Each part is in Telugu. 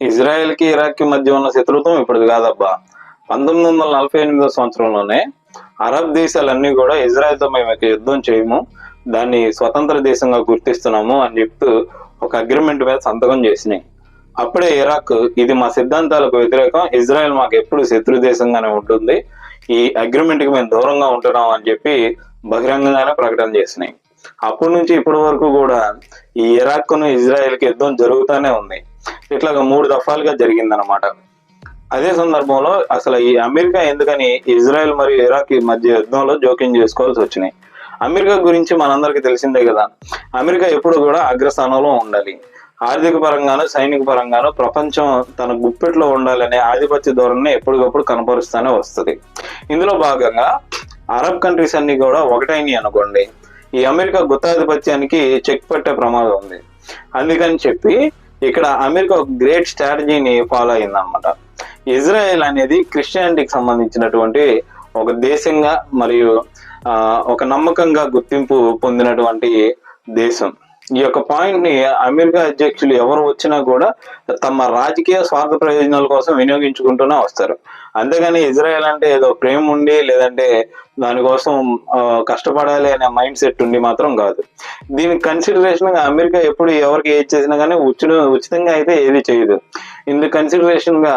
ఇజ్రాయెల్ కి ఇరాక్ కి మధ్య ఉన్న శత్రుత్వం ఇప్పుడు కాదబ్బా. 1948 సంవత్సరంలోనే అరబ్ దేశాలన్నీ కూడా ఇజ్రాయెల్తో మేము ఇక యుద్ధం చేయము, దాన్ని స్వతంత్ర దేశంగా గుర్తిస్తున్నాము అని చెప్తూ ఒక అగ్రిమెంట్ మీద సంతకం చేసినాయి. అప్పుడే ఇరాక్ ఇది మా సిద్ధాంతాలకు వ్యతిరేకం, ఇజ్రాయెల్ మాకు ఎప్పుడు శత్రు దేశంగానే ఉంటుంది, ఈ అగ్రిమెంట్ కి మేము దూరంగా ఉంటున్నాం అని చెప్పి బహిరంగంగానే ప్రకటన చేసినాయి. అప్పటి నుంచి ఇప్పటి వరకు కూడా ఈ ఇరాక్ ను ఇజ్రాయెల్ కి యుద్ధం జరుగుతూనే ఉంది. ఇట్లాగా 3 దఫాలుగా జరిగిందనమాట. అదే సందర్భంలో అసలు ఈ అమెరికా ఎందుకని ఇజ్రాయెల్ మరియు ఇరాక్ మధ్య యుద్ధంలో జోక్యం చేసుకోవాల్సి వచ్చినాయి? అమెరికా గురించి మనందరికీ తెలిసిందే కదా. అమెరికా ఎప్పుడు కూడా అగ్రస్థానంలో ఉండాలి, ఆర్థిక పరంగాను సైనిక పరంగాను ప్రపంచం తన గుప్పెట్లో ఉండాలనే ఆధిపత్య ధోరణిని ఎప్పటికప్పుడు కనపరుస్తూనే వస్తుంది. ఇందులో భాగంగా అరబ్ కంట్రీస్ అన్ని కూడా ఒకటైనవి అనుకోండి, ఈ అమెరికా గుత్తాధిపత్యానికి చెక్ పెట్టే ప్రమాదం ఉంది. అందుకని చెప్పి ఇక్కడ అమెరికా ఒక గ్రేట్ స్ట్రాటజీని ఫాలో అయిందనమాట. ఇజ్రాయెల్ అనేది క్రిస్టియానిటీకి సంబంధించినటువంటి ఒక దేశంగా మరియు ఒక నమ్మకంగా గుర్తింపు పొందినటువంటి దేశం. ఈ యొక్క పాయింట్ ని అమెరికా అధ్యక్షులు ఎవరు వచ్చినా కూడా తమ రాజకీయ స్వార్థ ప్రయోజనాల కోసం వినియోగించుకుంటూనే వస్తారు. అంతేగాని ఇజ్రాయెల్ అంటే ఏదో ప్రేమ ఉండి లేదంటే దానికోసం కష్టపడాలి అనే మైండ్ సెట్ ఉండి మాత్రం కాదు. దీనికి కన్సిడరేషన్ గా అమెరికా ఎప్పుడు ఎవరికి ఏది చేసినా కానీ ఉచితంగా అయితే ఏది చేయదు. ఇందుకు కన్సిడరేషన్ గా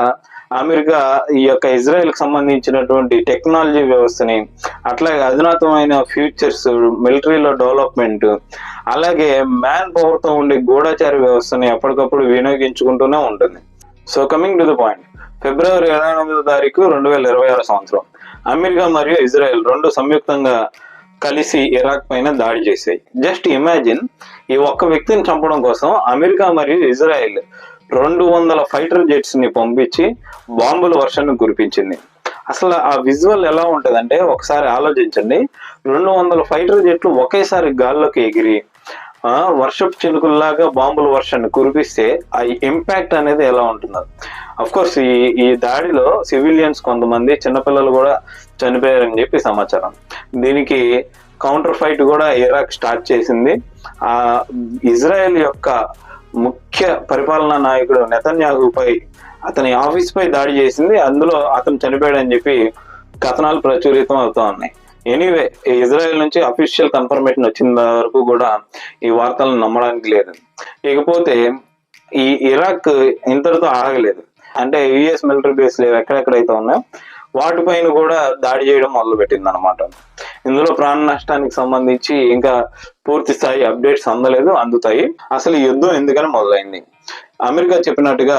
అమెరికా ఈ యొక్క ఇజ్రాయెల్ కి సంబంధించినటువంటి టెక్నాలజీ వ్యవస్థని, అట్లాగే అధునాతమైన ఫ్యూచర్స్, మిలిటరీలో డెవలప్మెంట్, అలాగే మ్యాన్ పవర్ తో ఉండే గూఢచార వ్యవస్థని ఎప్పటికప్పుడు వినియోగించుకుంటూనే ఉంటుంది. So coming to the point, ఫిబ్రవరి 29వ తారీఖు 2026 సంవత్సరం అమెరికా మరియు ఇజ్రాయెల్ రెండు సంయుక్తంగా కలిసి ఇరాక్ పైన దాడి చేశాయి. జస్ట్ ఇమాజిన్, ఈ ఒక్క వ్యక్తిని చంపడం కోసం అమెరికా మరియు ఇజ్రాయెల్ 200 ఫైటర్ జెట్స్ ని పంపించి బాంబుల వర్షాన్ని కురిపించింది. అసలు ఆ విజువల్ ఎలా ఉంటదంటే ఒకసారి ఆలోచించండి. 200 ఫైటర్ జెట్లు ఒకేసారి గాల్లోకి ఎగిరి వర్షపు చినుకుల్లాగా బాంబుల వర్షాన్ని కురిపిస్తే ఆ ఇంపాక్ట్ అనేది ఎలా ఉంటుందో. అఫ్ కోర్స్ ఈ దాడిలో సివిలియన్స్ కొంతమంది చిన్నపిల్లలు కూడా చనిపోయారని చెప్పి సమాచారం. దీనికి కౌంటర్ ఫైట్ కూడా ఇరాక్ స్టార్ట్ చేసింది. ఆ ఇజ్రాయెల్ యొక్క ముఖ్య పరిపాలనా నాయకుడు నెతన్యాహుపై, అతని ఆఫీస్ పై దాడి చేసింది. అందులో అతను చనిపోయాడని చెప్పి కథనాలు ప్రచురితం అవుతా ఉన్నాయి. ఎనీవే, ఇజ్రాయెల్ నుంచి అఫీషియల్ కన్ఫర్మేషన్ వచ్చిన వరకు కూడా ఈ వార్తలను నమ్మడానికి లేదు. ఇకపోతే ఈ ఇరాక్ ఇంతటితో ఆగలేదు. అంటే యుఎస్ మిలిటరీ బేస్లు ఎక్కడెక్కడైతే ఉన్నాయో వాటిపైన కూడా దాడి చేయడం మొదలు పెట్టింది అనమాట. ఇందులో ప్రాణ నష్టానికి సంబంధించి ఇంకా పూర్తి స్థాయి అప్డేట్స్ అందుతాయి. అసలు ఈ యుద్ధం ఎందుకని మొదలైంది? అమెరికా చెప్పినట్టుగా